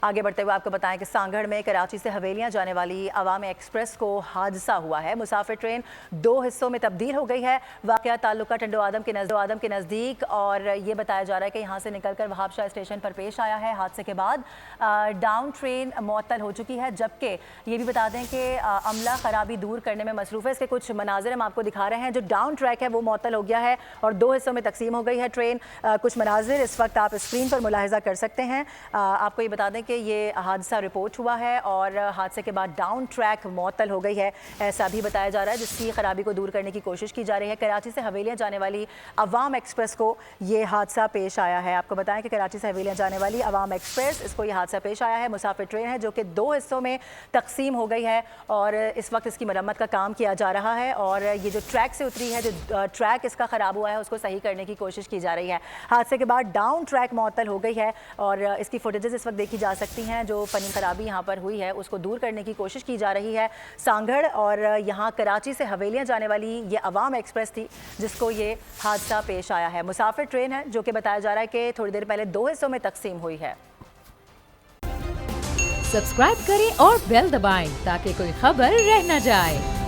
आगे बढ़ते हुए आपको बताएं कि सांगड़ में कराची से हवेलियां जाने वाली अवाम एक्सप्रेस को हादसा हुआ है। मुसाफिर ट्रेन 2 हिस्सों में तब्दील हो गई है। वाकया ताल्लुका टंडो आदम के नज़दीक और ये बताया जा रहा है कि यहाँ से निकलकर वहाब शाह स्टेशन पर पेश आया है। हादसे के बाद डाउन ट्रेन मुअत्तल हो चुकी है, जबकि ये भी बता दें कि अमला खराबी दूर करने में मसरूफ़ है। इसके कुछ मनाजिर हम आपको दिखा रहे हैं। जो डाउन ट्रैक है वो मुअत्तल हो गया है और 2 हिस्सों में तकसीम हो गई है ट्रेन। कुछ मनाजिर इस वक्त आप स्क्रीन पर मुलाहिजा कर सकते हैं। आपको ये बता दें कि ये हादसा रिपोर्ट हुआ है और हादसे के बाद डाउन ट्रैक मुअत्तल हो गई है, ऐसा भी बताया जा रहा है, जिसकी खराबी को दूर करने की कोशिश की जा रही है। कराची से हवेलियां जाने वाली अवाम एक्सप्रेस को ये हादसा पेश आया है। आपको बताएं कि कराची से हवेलियां जाने वाली अवाम एक्सप्रेस, इसको ये हादसा पेश आया है। मुसाफिर ट्रेन है जो कि 2 हिस्सों में तकसीम हो गई है और इस वक्त इसकी मरम्मत का काम किया जा रहा है और ये जो ट्रैक से उतरी है, जो ट्रैक इसका ख़राब हुआ है, उसको सही करने की कोशिश की जा रही है। हादसे के बाद डाउन ट्रैक मुअत्तल हो गई है और इसकी फुटेजेस इस वक्त देखी जा सकती हैं। जो फनी खराबी यहाँ पर हुई है उसको दूर करने की कोशिश की जा रही है। सांगड़ और यहाँ कराची से हवेलियाँ जाने वाली ये अवाम एक्सप्रेस थी जिसको ये हादसा पेश आया है। मुसाफिर ट्रेन है जो कि बताया जा रहा है कि थोड़ी देर पहले 2 हिस्सों में तकसीम हुई है। सब्सक्राइब करें और बेल दबाएं ताकि कोई खबर रह न जाए।